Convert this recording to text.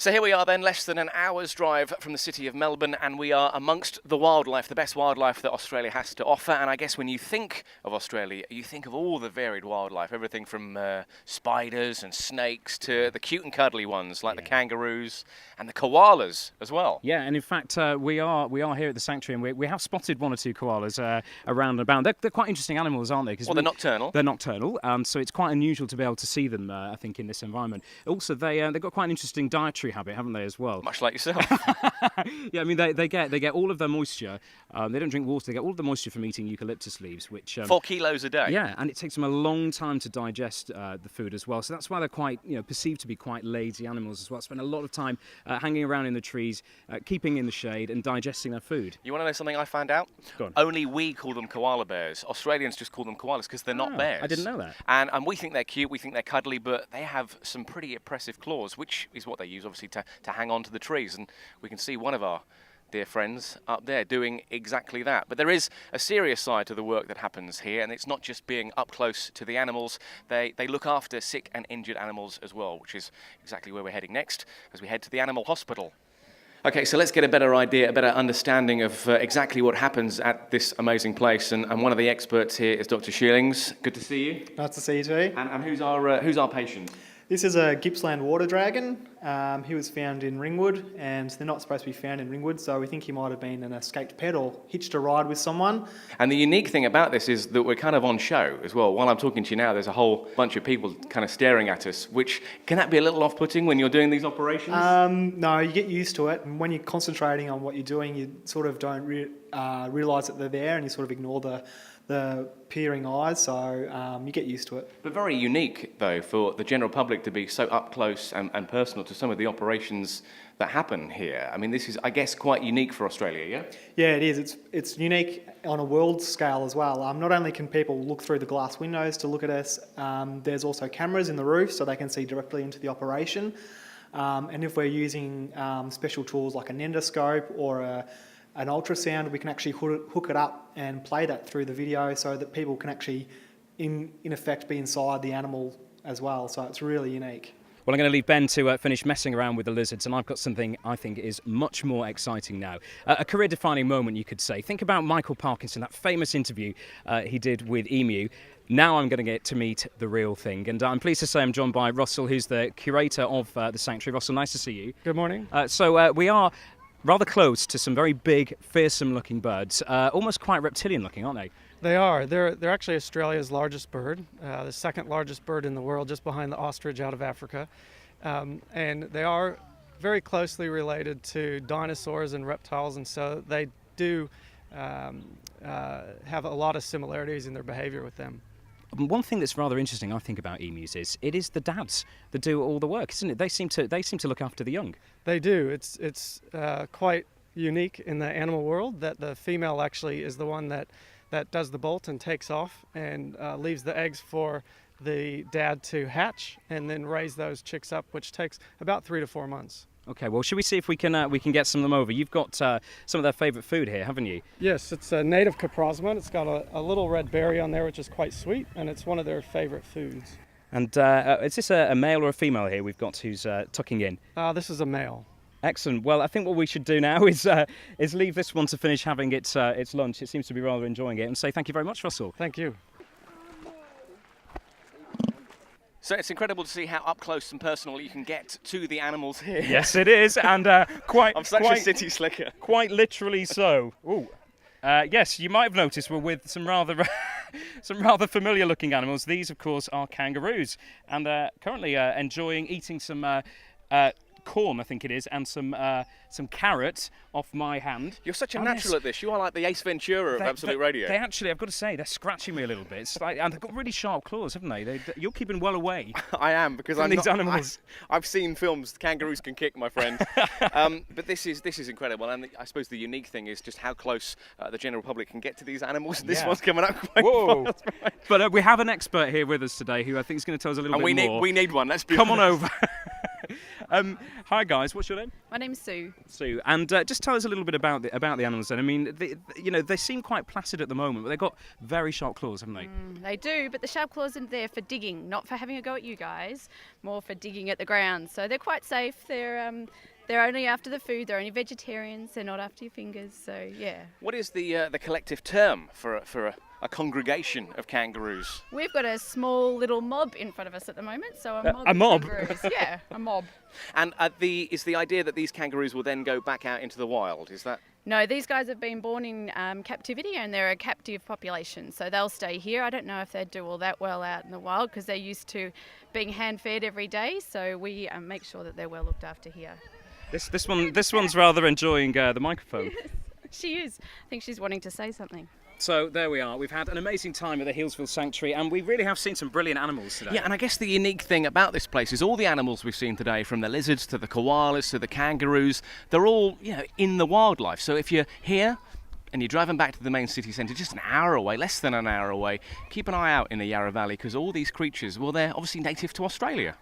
So here we are then, less than an hour's drive from the city of Melbourne, and we are amongst the wildlife, the best wildlife that Australia has to offer. And I guess when you think of Australia, you think of all the varied wildlife, everything from spiders and snakes to the cute and cuddly ones like the kangaroos and the koalas as well. Yeah, and in fact, we are here at the sanctuary, and we have spotted one or two koalas around and about. They're quite interesting animals, aren't they? Well, they're nocturnal. They're nocturnal, so it's quite unusual to be able to see them, I think, in this environment. Also, they've got quite an interesting dietary habit, haven't they, as well? Much like yourself. Yeah, I mean, they get all of their moisture. They don't drink water. They get all of the moisture from eating eucalyptus leaves, which 4 kilos a day. Yeah, and it takes them a long time to digest the food as well. So that's why they're quite, perceived to be quite lazy animals as well. Spend a lot of time hanging around in the trees, keeping in the shade, and digesting their food. You want to know something I found out? Go on. Only we call them koala bears. Australians just call them koalas because they're not bears. I didn't know that. And we think they're cute, we think they're cuddly, but they have some pretty oppressive claws, which is what they use, obviously, to hang on to the trees. And we can see one of our dear friends up there doing exactly that. But there is a serious side to the work that happens here, and it's not just being up close to the animals. They look after sick and injured animals as well, which is exactly where we're heading next as we head to the animal hospital. Okay, so let's get a better idea, a better understanding of exactly what happens at this amazing place. And one of the experts here is Dr. Shearings. Good to see you. Nice to see you too. And who's our patient? This is a Gippsland water dragon. He was found in Ringwood, and they're not supposed to be found in Ringwood, so we think he might have been an escaped pet or hitched a ride with someone. And the unique thing about this is that we're kind of on show as well. While I'm talking to you now, there's a whole bunch of people kind of staring at us, which can that be a little off-putting when you're doing these operations? No, you get used to it, and when you're concentrating on what you're doing, you sort of don't realise that they're there, and you sort of ignore the peering eyes, so you get used to it. But very unique, though, for the general public to be so up close and personal to some of the operations that happen here. I mean, this is, I guess, quite unique for Australia, yeah? Yeah, it is. It's unique on a world scale as well. Not only can people look through the glass windows to look at us, there's also cameras in the roof so they can see directly into the operation. And if we're using special tools like an endoscope or an ultrasound, we can actually hook it up and play that through the video so that people can actually, in effect, be inside the animal as well. So it's really unique. Well, I'm going to leave Ben to finish messing around with the lizards, and I've got something I think is much more exciting now. A career-defining moment, you could say. Think about Michael Parkinson, that famous interview he did with Emu. Now I'm going to get to meet the real thing. And I'm pleased to say I'm joined by Russell, who's the curator of the sanctuary. Russell, nice to see you. Good morning. So we are rather close to some very big, fearsome-looking birds, almost quite reptilian-looking, aren't they? They are. They're actually Australia's largest bird, the second largest bird in the world, just behind the ostrich out of Africa. And they are very closely related to dinosaurs and reptiles, and so they do have a lot of similarities in their behavior with them. One thing that's rather interesting, I think, about emus is it is the dads that do all the work, isn't it? They seem to look after the young. They do. It's quite unique in the animal world that the female actually is the one that does the bolt and takes off and leaves the eggs for the dad to hatch and then raise those chicks up, which takes about 3 to 4 months. Okay, well, should we see if we can get some of them over? You've got some of their favourite food here, haven't you? Yes, it's a native caprosmon. It's got a little red berry on there, which is quite sweet, and it's one of their favourite foods. And is this a male or a female here we've got who's tucking in? This is a male. Excellent. Well, I think what we should do now is leave this one to finish having its lunch. It seems to be rather enjoying it, and say thank you very much, Russell. Thank you. So it's incredible to see how up close and personal you can get to the animals here. Yes, it is, and quite. I'm such a city slicker. Quite literally so. Ooh. Yes, you might have noticed we're with some rather familiar-looking animals. These, of course, are kangaroos, and currently enjoying eating some corn, I think it is, and some carrot off my hand. You're such a natural at this. You are like the Ace Ventura of Absolute Radio. They actually, I've got to say, they're scratching me a little bit. It's like, and they've got really sharp claws, haven't they? You're keeping well away. I am, because from these animals. I've seen films. The kangaroos can kick, my friend. But this is incredible, and I suppose the unique thing is just how close the general public can get to these animals. This one's coming up quite fast. Right? But we have an expert here with us today who I think is going to tell us a little bit more. We need one. Let's be Come honest. on over. Hi guys, what's your name? My name's Sue. Sue, and just tell us a little bit about the animals. Then, I mean, they seem quite placid at the moment, but they've got very sharp claws, haven't they? They do, but the sharp claws are there for digging, not for having a go at you guys, more for digging at the ground. So they're quite safe. They're only after the food. They're only vegetarians. They're not after your fingers. So yeah. What is the collective term for a congregation of kangaroos? We've got a small little mob in front of us at the moment. So a mob. a of mob? Kangaroos. Yeah, a mob. And is the idea that these kangaroos will then go back out into the wild? Is that? No, these guys have been born in captivity and they're a captive population, so they'll stay here. I don't know if they'd do all that well out in the wild because they're used to being hand-fed every day, so we make sure that they're well looked after here. This one's rather enjoying the microphone. She is. I think she's wanting to say something. So there we are. We've had an amazing time at the Healesville Sanctuary, and we really have seen some brilliant animals today. Yeah, and I guess the unique thing about this place is all the animals we've seen today, from the lizards to the koalas to the kangaroos, they're all, in the wildlife. So if you're here and you're driving back to the main city centre, just an hour away, less than an hour away, keep an eye out in the Yarra Valley, because all these creatures, well, they're obviously native to Australia.